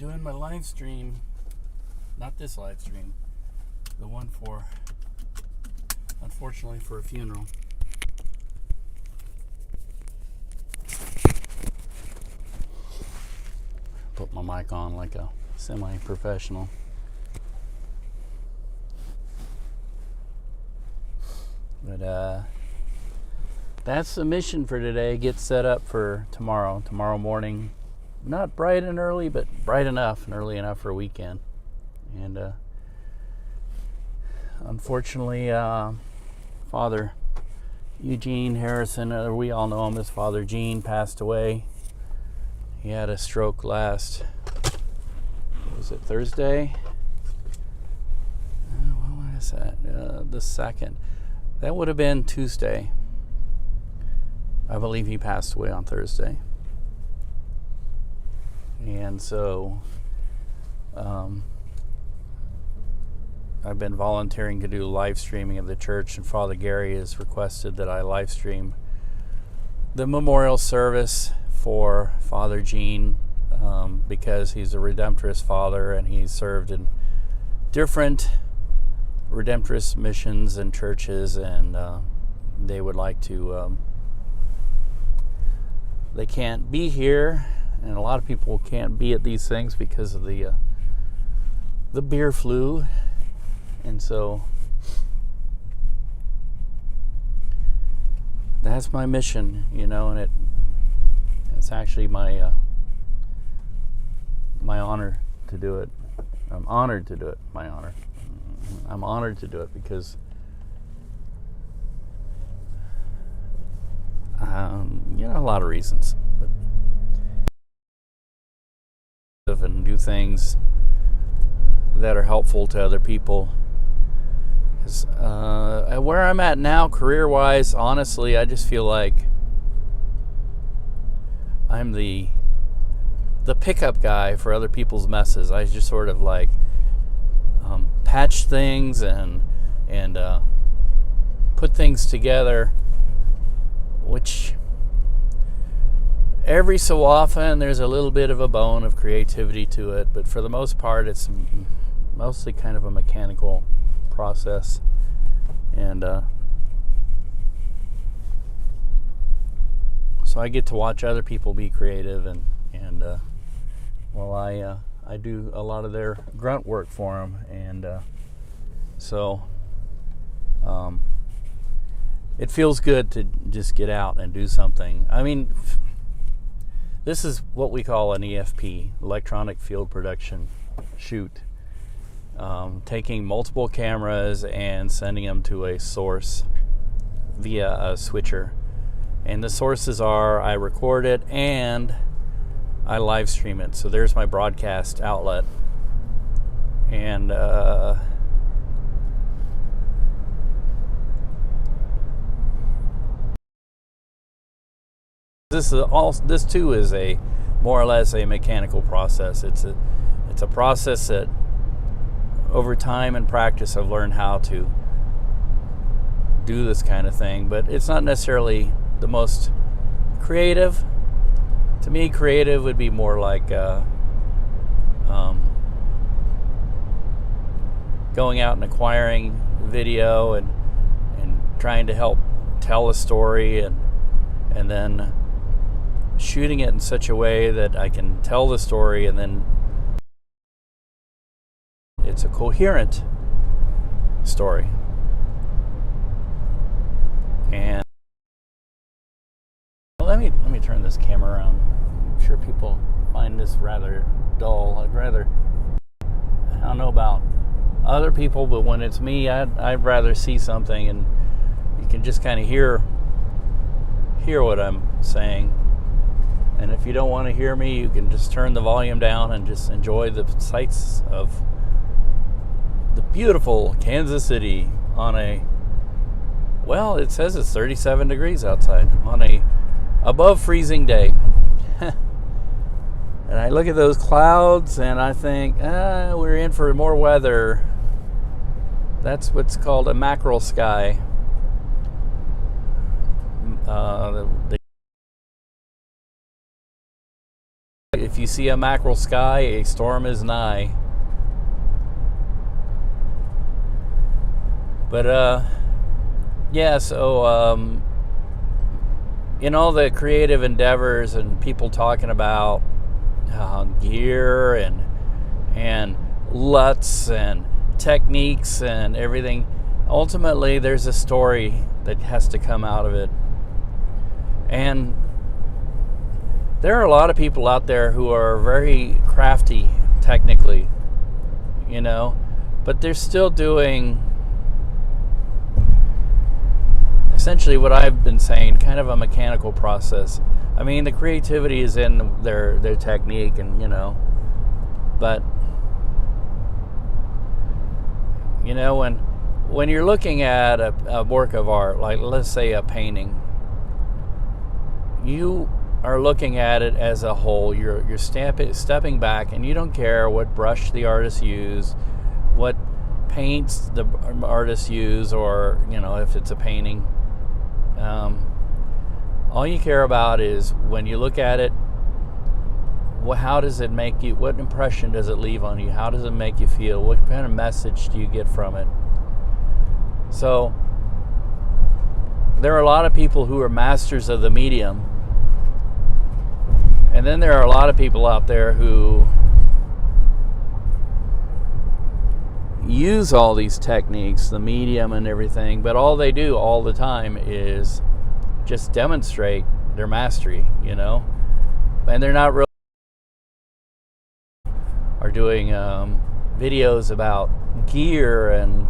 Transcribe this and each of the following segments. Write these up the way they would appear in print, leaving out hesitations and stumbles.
doing my live stream. Not this live stream. The one for, unfortunately, for a funeral. Put my mic on like a semi-professional. But that's the mission for today. Get set up for tomorrow. Tomorrow morning, not bright and early, but bright enough and early enough for a weekend. And unfortunately, Father Eugene Harrison, we all know him as Father Gene, passed away. He had a stroke last, was it Thursday? What is that? The 2nd. That would have been Tuesday. I believe he passed away on Thursday. And so I've been volunteering to do live streaming of the church, and Father Gary has requested that I live stream the memorial service for Father Gene because he's a Redemptorist father and he's served in different Redemptorist missions and churches, and they would like to they can't be here, and a lot of people can't be at these things because of the beer flu. And so that's my mission, and it's actually my honor to do it. I'm honored to do it. My honor. I'm honored to do it because a lot of reasons, but and do things that are helpful to other people. Where I'm at now, career-wise, honestly, I just feel like I'm the pickup guy for other people's messes. I just sort of like patch things and put things together, which every so often there's a little bit of a bone of creativity to it, but for the most part it's mostly kind of a mechanical process. And so I get to watch other people be creative, and while I do a lot of their grunt work for them, and so it feels good to just get out and do something. I mean, this is what we call an EFP, electronic field production shoot. Taking multiple cameras and sending them to a source via a switcher. And the sources are, I record it and I live stream it. So there's my broadcast outlet. And this too is a more or less a mechanical process. It's a process that over time and practice I've learned how to do this kind of thing, but it's not necessarily the most creative. To me, creative would be more like going out and acquiring video and trying to help tell a story, and then shooting it in such a way that I can tell the story, and then it's a coherent story. And let me turn this camera around. I'm sure people find this rather dull. I don't know about other people, but when it's me, I'd rather see something and you can just kind of hear what I'm saying. And if you don't want to hear me, you can just turn the volume down and just enjoy the sights of the beautiful Kansas City on it says it's 37 degrees outside on a above freezing day. And I look at those clouds and I think, we're in for more weather. That's what's called a mackerel sky. If if you see a mackerel sky, a storm is nigh. But yeah, so in all the creative endeavors and people talking about gear and LUTs and techniques and everything, ultimately there's a story that has to come out of it. And there are a lot of people out there who are very crafty technically, you know, but they're still doing essentially what I've been saying, kind of a mechanical process. I mean, the creativity is in their technique, and you know, but you know, when you're looking at a work of art, like let's say a painting, you are looking at it as a whole. You're stepping back, and you don't care what brush the artist used, what paints the artist use, or you know, if it's a painting. All you care about is when you look at it, how does it make you, what impression does it leave on you, how does it make you feel, what kind of message do you get from it. So there are a lot of people who are masters of the medium, and then there are a lot of people out there who use all these techniques, the medium and everything, but all they do all the time is just demonstrate their mastery, you know, and they're not really are doing videos about gear and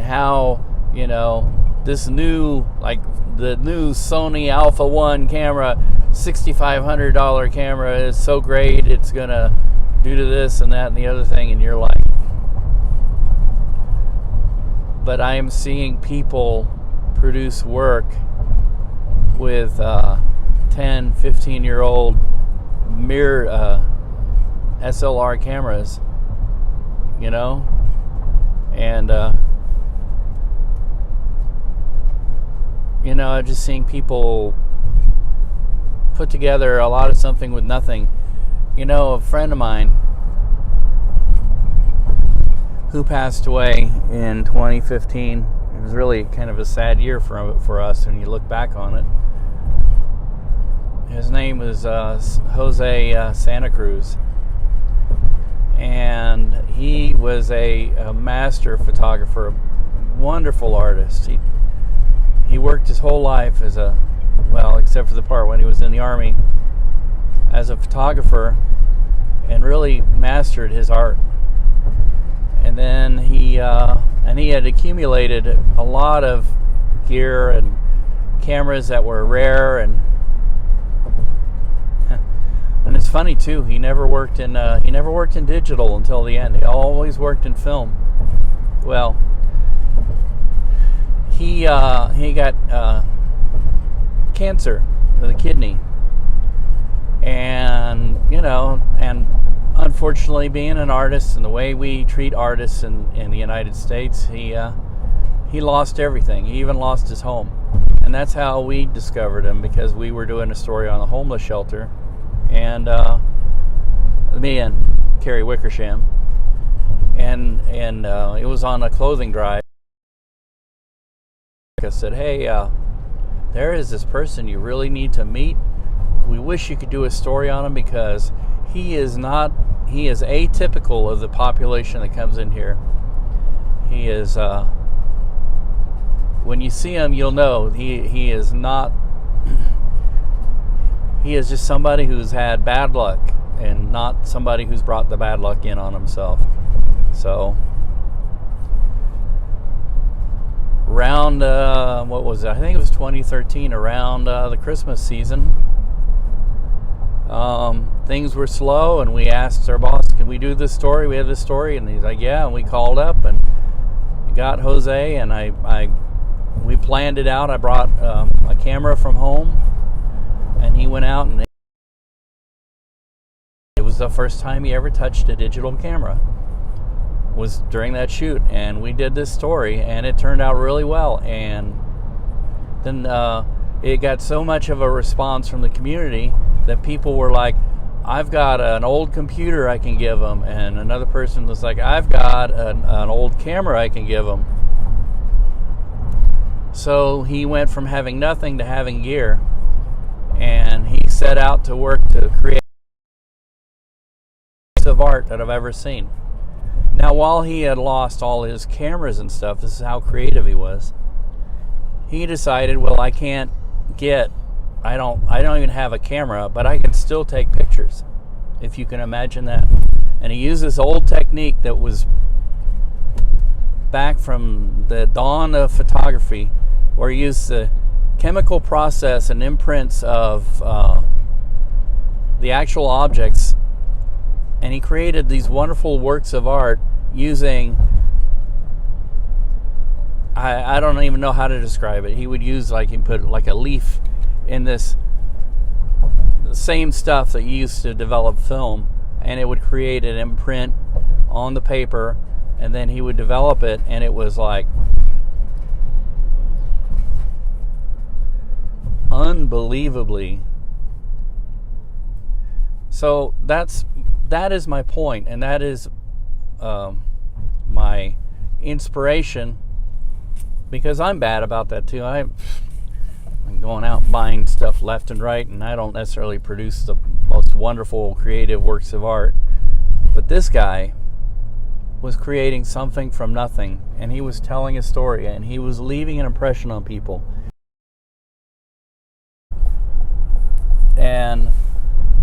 how, you know, this new, like the new Sony Alpha 1 camera, $6,500 camera is so great, it's gonna do to this and that and the other thing, and you're like, but I am seeing people produce work with 10, 15-year-old mirror SLR cameras, you know, and you know, I'm just seeing people put together a lot of something with nothing. You know, a friend of mine who passed away in 2015, it was really kind of a sad year for us when you look back on it. His name was Jose Santa Cruz, and he was a master photographer, a wonderful artist. He worked his whole life as a, well, except for the part when he was in the Army, as a photographer, and really mastered his art. And then he had accumulated a lot of gear and cameras that were rare, and it's funny too. He never worked in digital until the end. He always worked in film. Well, he got cancer of the kidney, and you know, and unfortunately, being an artist and the way we treat artists in the United States, he lost everything. He even lost his home, and that's how we discovered him, because we were doing a story on the homeless shelter, and me and Carrie Wickersham, and it was on a clothing drive. I said, hey, there is this person you really need to meet. We wish you could do a story on him, because he is atypical of the population that comes in here. He is, when you see him, you'll know he is not, he is just somebody who's had bad luck, and not somebody who's brought the bad luck in on himself. So around, what was it? I think it was 2013, around the Christmas season. Things were slow, and we asked our boss, can we do this story? We have this story, and he's like, yeah. And we called up and got Jose, and we planned it out. I brought a camera from home, and he went out, and it was the first time he ever touched a digital camera, was during that shoot. And we did this story, and it turned out really well. And then it got so much of a response from the community that people were like, I've got an old computer I can give them, and another person was like, I've got an old camera I can give them. So he went from having nothing to having gear, and he set out to work to create a piece of art that I've ever seen. Now, while he had lost all his cameras and stuff, this is how creative he was. He decided, well, I don't even have a camera, but I can still take pictures, if you can imagine that. And he used this old technique that was back from the dawn of photography, where he used the chemical process and imprints of the actual objects, and he created these wonderful works of art using, I don't even know how to describe it. He would use, like, he put like a leaf in this, the same stuff that you used to develop film, and it would create an imprint on the paper, and then he would develop it, and it was like unbelievably. So that is my point, and that is my inspiration, because I'm bad about that too. I'm going out buying stuff left and right, and I don't necessarily produce the most wonderful creative works of art. But this guy was creating something from nothing, and he was telling a story, and he was leaving an impression on people. And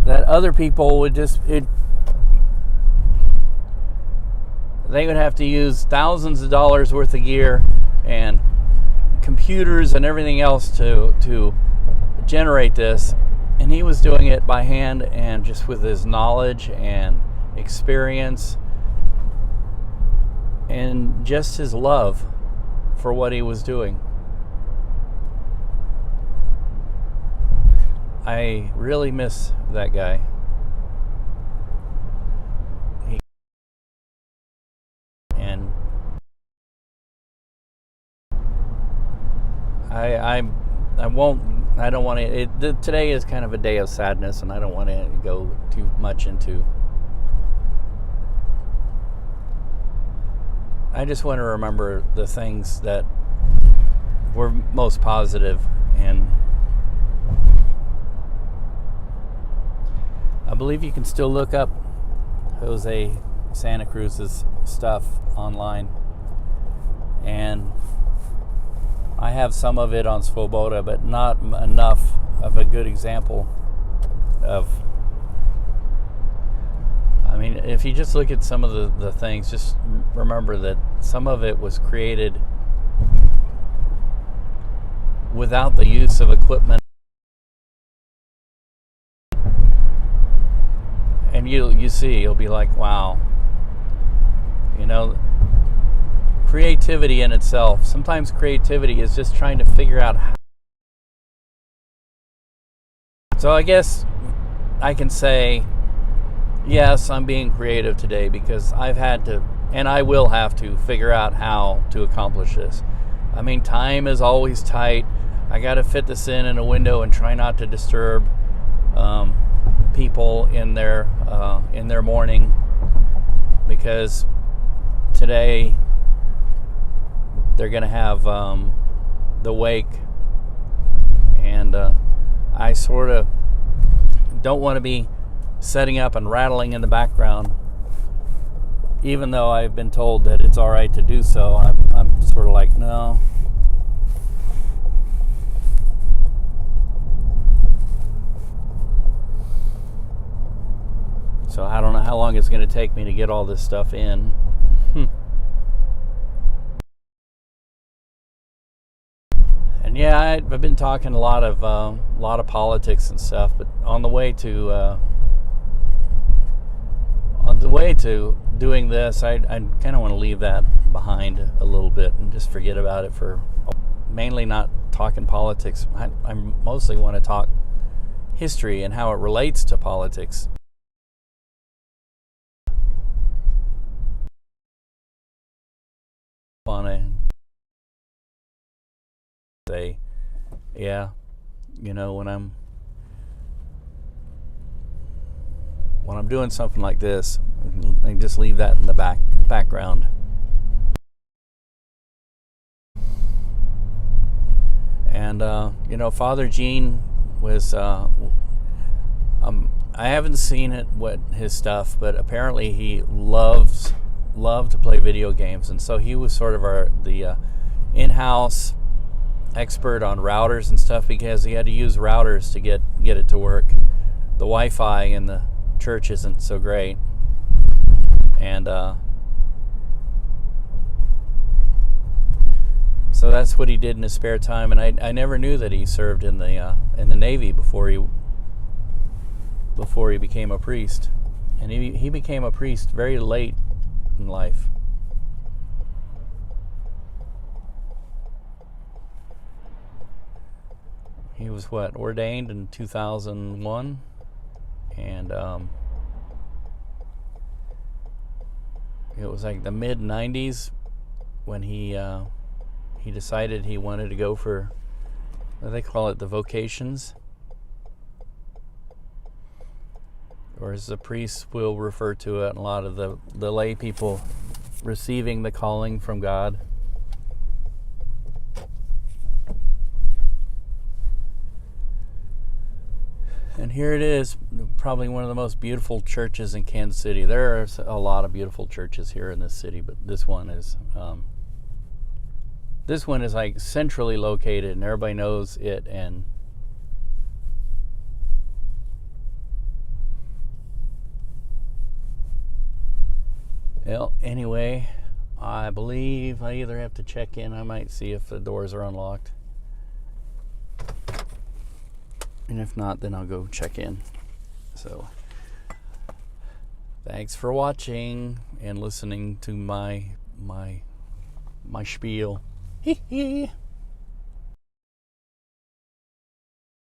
that other people would they would have to use thousands of dollars worth of gear and computers and everything else to generate this, and he was doing it by hand and just with his knowledge and experience and just his love for what he was doing. I really miss that guy. And I don't want to, today is kind of a day of sadness, and I don't want to go too much into, I just want to remember the things that were most positive, and I believe you can still look up Jose Santa Cruz's stuff online, and I have some of it on Svoboda, but not enough of a good example of, I mean, if you just look at some of the things, just remember that some of it was created without the use of equipment. And you'll be like, wow. You know, creativity in itself, sometimes creativity is just trying to figure out how. So I guess I can say, yes, I'm being creative today because I've had to, and I will have to, figure out how to accomplish this. I mean, time is always tight. I got to fit this in a window and try not to disturb people in their morning, because today they're going to have the wake, and I sort of don't want to be setting up and rattling in the background, even though I've been told that it's all right to do so. I'm sort of like, no. So I don't know how long it's going to take me to get all this stuff in. And yeah, I've been talking a lot of politics and stuff, but on the way to doing this, I kind of want to leave that behind a little bit and just forget about it, for mainly not talking politics. I mostly want to talk history and how it relates to politics. Want to say, yeah, you know, when I'm doing something like this, I just leave that in the background. And you know, Father Gene was I haven't seen what his stuff, but apparently he loved to play video games, and so he was sort of the in-house expert on routers and stuff, because he had to use routers to get it to work. The Wi-Fi in the church isn't so great, and so that's what he did in his spare time. And I never knew that he served in the Navy before he became a priest, and he became a priest very late in life. He was ordained in 2001, and it was like the mid 90s when he decided he wanted to go for, what they call it, the vocations, or as the priests will refer to it, and a lot of the lay people receiving the calling from God. And here it is, probably one of the most beautiful churches in Kansas City. There are a lot of beautiful churches here in this city, but this one is like centrally located, and everybody knows it. And well, anyway, I believe I either have to check in. I might see if the doors are unlocked. And if not, then I'll go check in. So, thanks for watching and listening to my spiel. Hee hee.